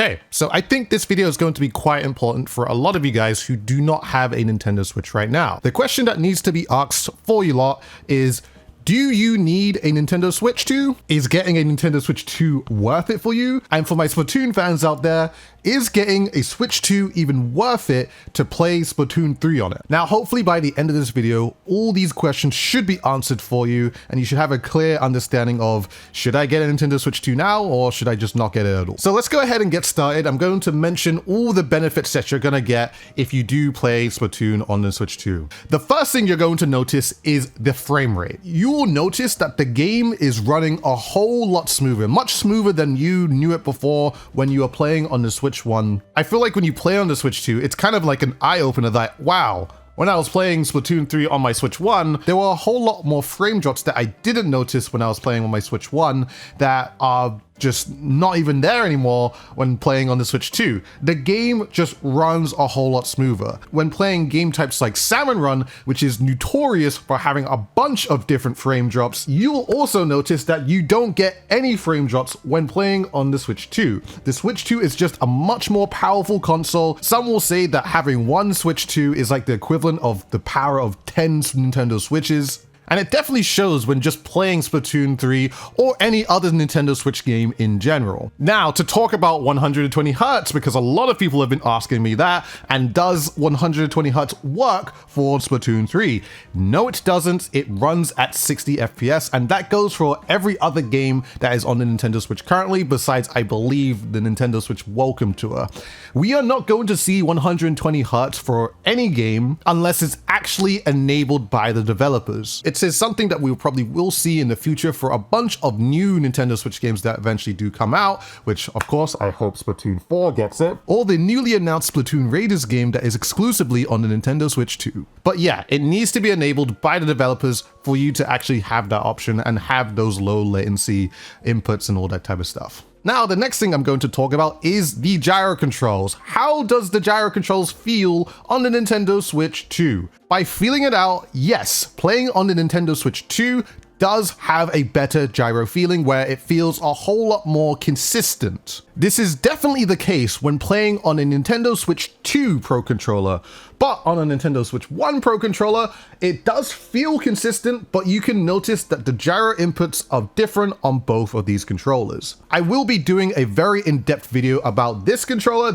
Okay, so I think this video is going to be quite important for a lot of you guys who do not have a Nintendo Switch right now. The question that needs to be asked for you lot is, do you need a Nintendo Switch 2? Is getting a Nintendo Switch 2 worth it for you? And for my Splatoon fans out there, is getting a Switch 2 even worth it to play Splatoon 3 on it? Now, hopefully by the end of this video, all these questions should be answered for you, and you should have a clear understanding of, should I get a Nintendo Switch 2 now, or should I just not get it at all? So let's go ahead and get started. I'm going to mention all the benefits that you're gonna get if you do play Splatoon on the Switch 2. The first thing you're going to notice is the frame rate. You will notice that the game is running a whole lot smoother, much smoother than you knew it before when you were playing on the Switch 1. I feel like when you play on the Switch 2, it's kind of like an eye-opener that, wow, when I was playing Splatoon 3 on my Switch 1, there were a whole lot more frame drops that I didn't notice when I was playing on my Switch 1 that are just not even there anymore when playing on the Switch 2. The game just runs a whole lot smoother. When playing game types like Salmon Run, which is notorious for having a bunch of different frame drops, you'll also notice that you don't get any frame drops when playing on the Switch 2. The Switch 2 is just a much more powerful console. Some will say that having one Switch 2 is like the equivalent of the power of 10 Nintendo Switches. And it definitely shows when just playing Splatoon 3 or any other Nintendo Switch game in general. Now, to talk about 120 Hz, because a lot of people have been asking me that, and does 120 Hz work for Splatoon 3? No, it doesn't. It runs at 60 FPS, and that goes for every other game that is on the Nintendo Switch currently, besides, I believe, the Nintendo Switch Welcome Tour. We are not going to see 120 Hz for any game unless it's actually enabled by the developers. It is something that we probably will see in the future for a bunch of new Nintendo Switch games that eventually do come out, which of course I hope Splatoon 4 gets it, or the newly announced Splatoon Raiders game that is exclusively on the Nintendo Switch 2. But yeah, it needs to be enabled by the developers for you to actually have that option and have those low latency inputs and all that type of stuff. Now, the next thing I'm going to talk about is the gyro controls. How does the gyro controls feel on the Nintendo Switch 2? By feeling it out, yes, playing on the Nintendo Switch 2 does have a better gyro feeling where it feels a whole lot more consistent. This is definitely the case when playing on a Nintendo Switch 2 Pro Controller, but on a Nintendo Switch 1 Pro Controller, it does feel consistent, but you can notice that the gyro inputs are different on both of these controllers. I will be doing a very in-depth video about this controller,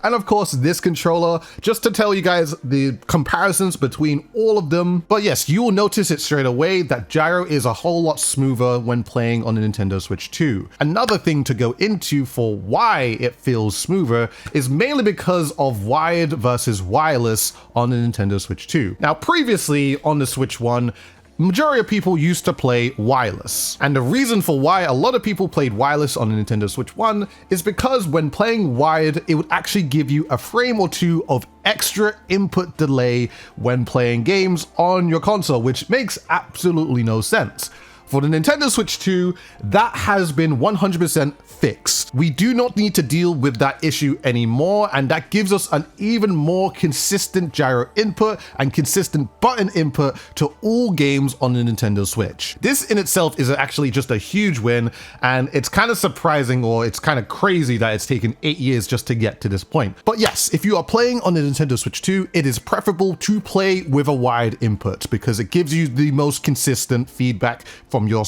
and of course this controller, just to tell you guys the comparisons between all of them. But yes, you will notice it straight away that gyro is a whole lot smoother when playing on the Nintendo Switch 2. Another thing to go into for why it feels smoother is mainly because of wired versus wireless on the Nintendo Switch 2. Now, previously on the Switch 1, majority of people used to play wireless. And the reason for why a lot of people played wireless on the Nintendo Switch 1 is because when playing wired, it would actually give you a frame or two of extra input delay when playing games on your console, which makes absolutely no sense. For the Nintendo Switch 2, that has been 100% fixed. We do not need to deal with that issue anymore, and that gives us an even more consistent gyro input and consistent button input to all games on the Nintendo Switch. This in itself is actually just a huge win, and it's kind of surprising, or it's kind of crazy that it's taken 8 years just to get to this point. But yes, if you are playing on the Nintendo Switch 2, it is preferable to play with a wired input because it gives you the most consistent feedback from your,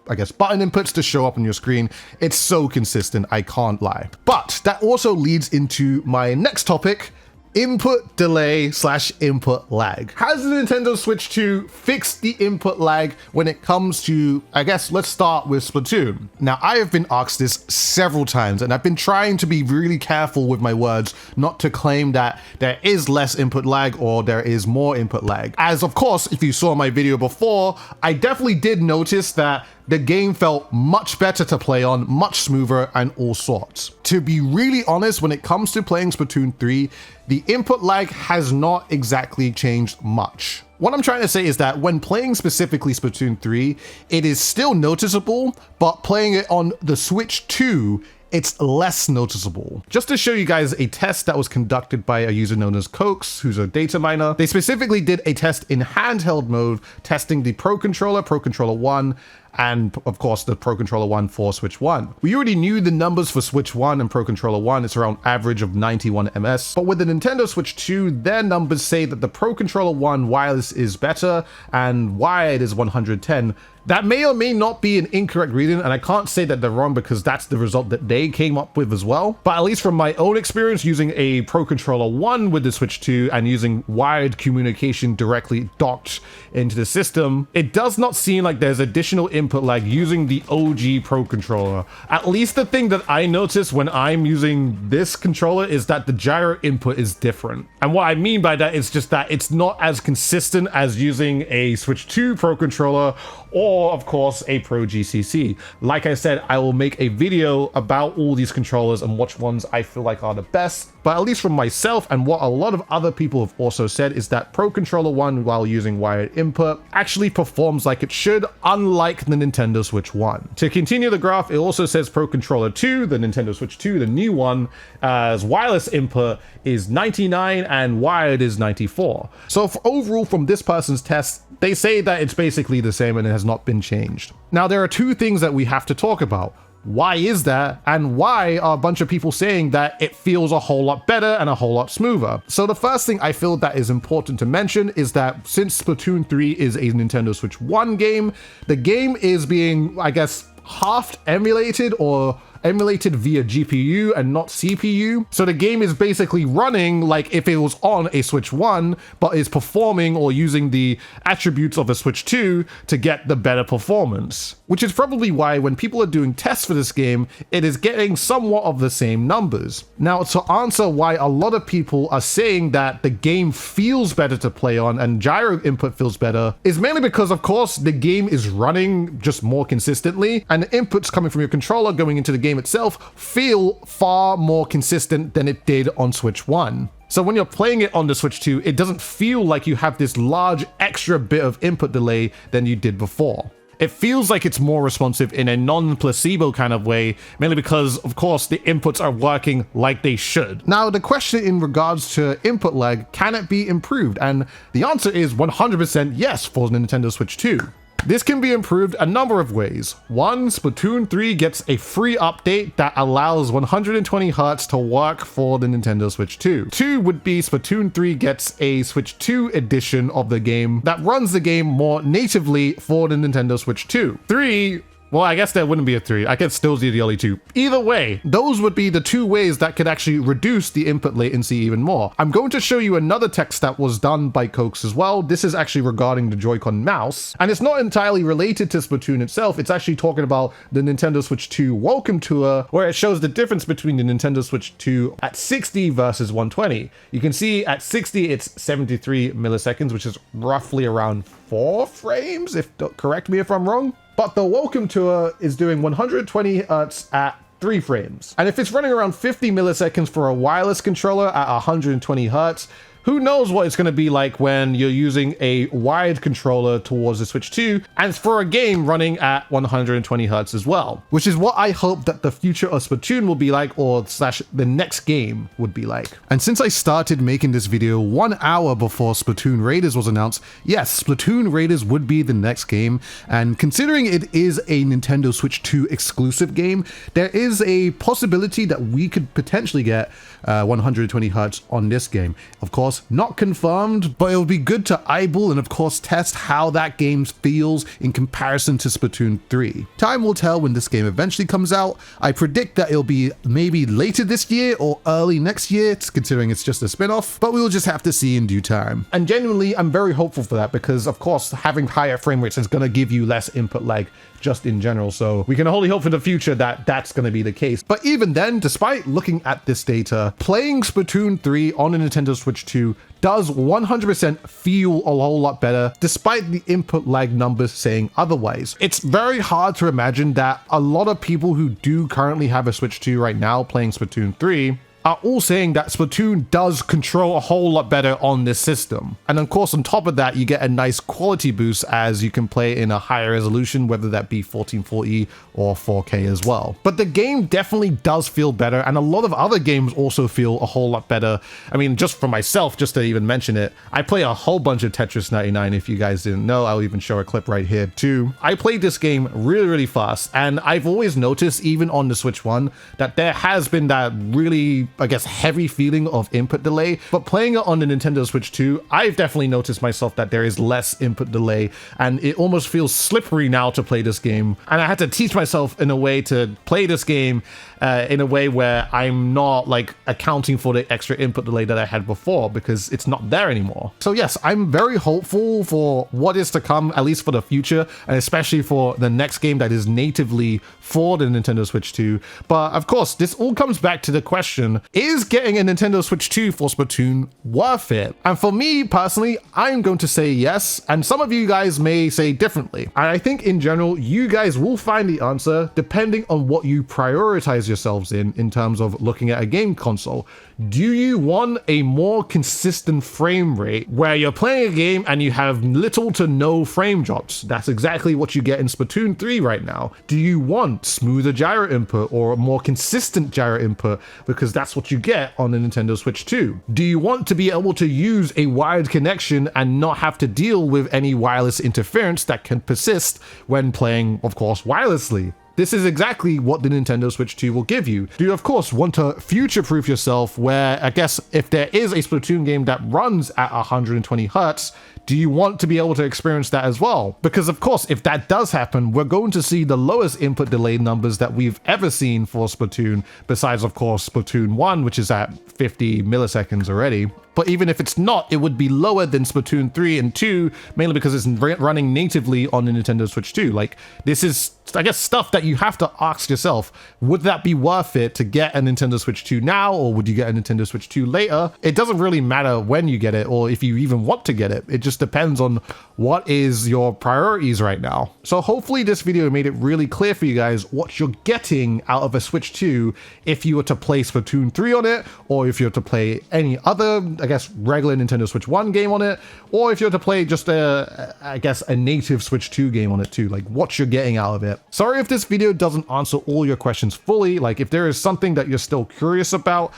I guess, button inputs to show up on your screen. It's so consistent, I can't lie. But that also leads into my next topic, input delay / input lag. Has the Nintendo Switch 2 fixed the input lag when it comes to, I guess, let's start with Splatoon. Now, I have been asked this several times, and I've been trying to be really careful with my words not to claim that there is less input lag or there is more input lag. As of course, if you saw my video before, I definitely did notice that the game felt much better to play on, much smoother and all sorts. To be really honest, when it comes to playing Splatoon 3, the input lag has not exactly changed much. What I'm trying to say is that when playing specifically Splatoon 3, it is still noticeable, but playing it on the Switch 2, it's less noticeable. Just to show you guys a test that was conducted by a user known as Cokes, who's a data miner, they specifically did a test in handheld mode, testing the Pro Controller 1, and of course the Pro Controller 1 for Switch 1. We already knew the numbers for Switch 1 and Pro Controller 1, it's around average of 91 ms, but with the Nintendo Switch 2, their numbers say that the Pro Controller 1 wireless is better and wired is 110. That may or may not be an incorrect reading, and I can't say that they're wrong because that's the result that they came up with as well. But at least from my own experience using a Pro Controller 1 with the Switch 2 and using wired communication directly docked into the system, it does not seem like there's additional input lag using the OG Pro Controller. At least the thing that I notice when I'm using this controller is that the gyro input is different. And what I mean by that is just that it's not as consistent as using a Switch 2 Pro Controller or of course a Pro GCC. Like I said, I will make a video about all these controllers and which ones I feel like are the best, but at least from myself and what a lot of other people have also said is that Pro Controller 1 while using wired input actually performs like it should, unlike the Nintendo Switch 1. To continue the graph, it also says Pro Controller 2, the Nintendo Switch 2, the new one, as wireless input is 99 and wired is 94. So overall from this person's test, they say that it's basically the same and it has not been changed. Now, there are two things that we have to talk about. Why is that? And why are a bunch of people saying that it feels a whole lot better and a whole lot smoother? So the first thing I feel that is important to mention is that since Splatoon 3 is a Nintendo Switch 1 game, the game is being, I guess, half emulated or emulated via GPU and not CPU. So the game is basically running like if it was on a Switch 1, but is performing or using the attributes of a Switch 2 to get the better performance. Which is probably why when people are doing tests for this game, it is getting somewhat of the same numbers. Now, to answer why a lot of people are saying that the game feels better to play on and gyro input feels better is mainly because, of course, the game is running just more consistently and the inputs coming from your controller going into the game itself feel far more consistent than it did on Switch 1. So when you're playing it on the Switch 2, it doesn't feel like you have this large extra bit of input delay than you did before. It feels like it's more responsive in a non-placebo kind of way, mainly because, of course, the inputs are working like they should. Now, the question in regards to input lag, can it be improved? And the answer is 100% yes for the Nintendo Switch 2. This can be improved a number of ways. One, Splatoon 3 gets a free update that allows 120 Hz to work for the Nintendo Switch 2. Two would be Splatoon 3 gets a Switch 2 edition of the game that runs the game more natively for the Nintendo Switch 2. Three, well, I guess there wouldn't be a 3. I could still see the only 2. Either way, those would be the two ways that could actually reduce the input latency even more. I'm going to show you another text that was done by Cokes as well. This is actually regarding the Joy-Con mouse, and it's not entirely related to Splatoon itself. It's actually talking about the Nintendo Switch 2 welcome tour, where it shows the difference between the Nintendo Switch 2 at 60 versus 120. You can see at 60, it's 73 milliseconds, which is roughly around 4 frames, correct me if I'm wrong. But the welcome tour is doing 120 Hz at 3 frames. And if it's running around 50 milliseconds for a wireless controller at 120 Hz, who knows what it's going to be like when you're using a wired controller towards the Switch 2 and it's for a game running at 120 Hz as well, which is what I hope that the future of Splatoon will be like, or slash the next game would be like. And since I started making this video 1 hour before Splatoon Raiders was announced, yes, Splatoon Raiders would be the next game. And considering it is a Nintendo Switch 2 exclusive game, there is a possibility that we could potentially get 120 Hz on this game. Of course, not confirmed, but it would be good to eyeball and of course test how that game feels in comparison to Splatoon 3. Time will tell when this game eventually comes out. I predict that it'll be maybe later this year or early next year, considering it's just a spin-off, but we will just have to see in due time. And genuinely, I'm very hopeful for that because of course having higher frame rates is going to give you less input lag just in general, so we can only hope for the future that that's going to be the case. But even then, despite looking at this data, playing Splatoon 3 on a Nintendo Switch 2 does 100% feel a whole lot better, despite the input lag numbers saying otherwise. It's very hard to imagine that a lot of people who do currently have a Switch 2 right now playing Splatoon 3 are all saying that Splatoon does control a whole lot better on this system. And of course, on top of that, you get a nice quality boost as you can play in a higher resolution, whether that be 1440 or 4K as well. But the game definitely does feel better, and a lot of other games also feel a whole lot better. I mean, just for myself, just to even mention it, I play a whole bunch of Tetris 99. If you guys didn't know, I'll even show a clip right here too. I played this game really fast, and I've always noticed, even on the Switch 1, that there has been that really, I guess, heavy feeling of input delay. But playing it on the Nintendo Switch 2, I've definitely noticed myself that there is less input delay, and it almost feels slippery now to play this game. And I had to teach myself in a way to play this game in a way where I'm not like accounting for the extra input delay that I had before, because it's not there anymore. So yes, I'm very hopeful for what is to come, at least for the future, and especially for the next game that is natively for the Nintendo Switch 2. But of course, this all comes back to the question, is getting a Nintendo Switch 2 for Splatoon worth it? And for me personally, I'm going to say yes, and some of you guys may say differently. And I think in general, you guys will find the answer depending on what you prioritize yourselves in terms of looking at a game console. Do you want a more consistent frame rate where you're playing a game and you have little to no frame drops? That's exactly what you get in Splatoon 3 right now. Do you want smoother gyro input or a more consistent gyro input? Because that's what you get on the Nintendo Switch 2. Do you want to be able to use a wired connection and not have to deal with any wireless interference that can persist when playing, of course, wirelessly? This is exactly what the Nintendo Switch 2 will give you. Do you, of course, want to future-proof yourself where, I guess, if there is a Splatoon game that runs at 120 Hertz, do you want to be able to experience that as well? Because, of course, if that does happen, we're going to see the lowest input delay numbers that we've ever seen for Splatoon, besides, of course, Splatoon 1, which is at 50 milliseconds already. But even if it's not, it would be lower than Splatoon 3 and 2, mainly because it's running natively on the Nintendo Switch 2. Like, this is, I guess, stuff that you have to ask yourself, would that be worth it to get a Nintendo Switch 2 now, or would you get a Nintendo Switch 2 later? It doesn't really matter when you get it, or if you even want to get it. It just depends on what is your priorities right now. So hopefully this video made it really clear for you guys what you're getting out of a Switch 2 if you were to play Splatoon 3 on it, or if you were to play any other, I guess, regular Nintendo Switch 1 game on it, or if you're to play just I guess, a native Switch 2 game on it too, like what you're getting out of it. Sorry if this video doesn't answer all your questions fully. Like, if there is something that you're still curious about,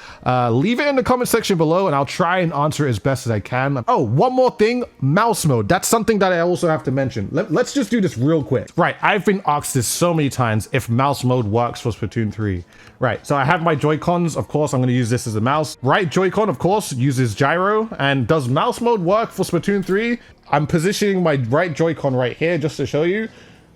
leave it in the comment section below and I'll try and answer it as best as I can. Oh, one more thing, mouse mode. That's something that I also have to mention. Let's just do this real quick. Right, I've been asked this so many times if mouse mode works for Splatoon 3. Right, so I have my Joy-Cons. Of course, I'm going to use this as a mouse. Right Joy-Con, of course, uses gyro. And does mouse mode work for Splatoon 3? I'm positioning my right Joy-Con right here just to show you.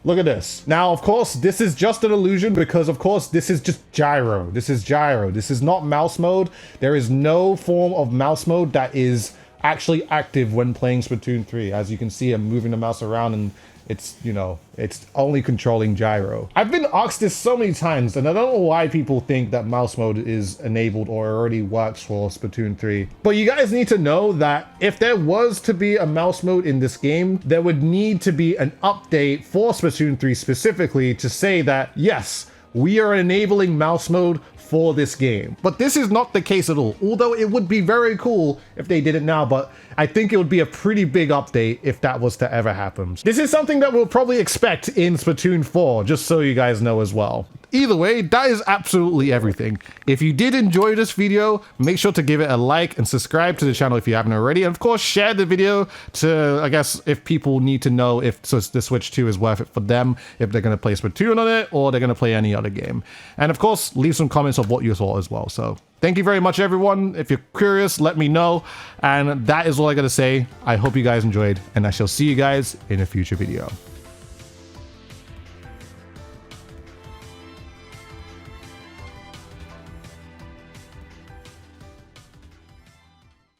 Look at this. Now, of course, this is just an illusion because, of course, this is just gyro. This is gyro. This is not mouse mode. There is no form of mouse mode that is actually active when playing Splatoon 3. As you can see, I'm moving the mouse around and it's, you know, it's only controlling gyro. I've been asked this so many times, and I don't know why people think that mouse mode is enabled or already works for Splatoon 3. But you guys need to know that if there was to be a mouse mode in this game, there would need to be an update for Splatoon 3 specifically to say that, yes, we are enabling mouse mode for this game. But this is not the case at all, although it would be very cool if they did it now, but I think it would be a pretty big update if that was to ever happen. This is something that we'll probably expect in Splatoon 4, just so you guys know as well. Either way, that is absolutely everything. If you did enjoy this video, make sure to give it a like and subscribe to the channel if you haven't already. And of course, share the video to, I guess, if people need to know if the Switch 2 is worth it for them, if they're going to play Splatoon on it, or they're going to play any other game. And of course, leave some comments of what you thought as well. So thank you very much, everyone. If you're curious, let me know. And that is all I got to say. I hope you guys enjoyed, and I shall see you guys in a future video.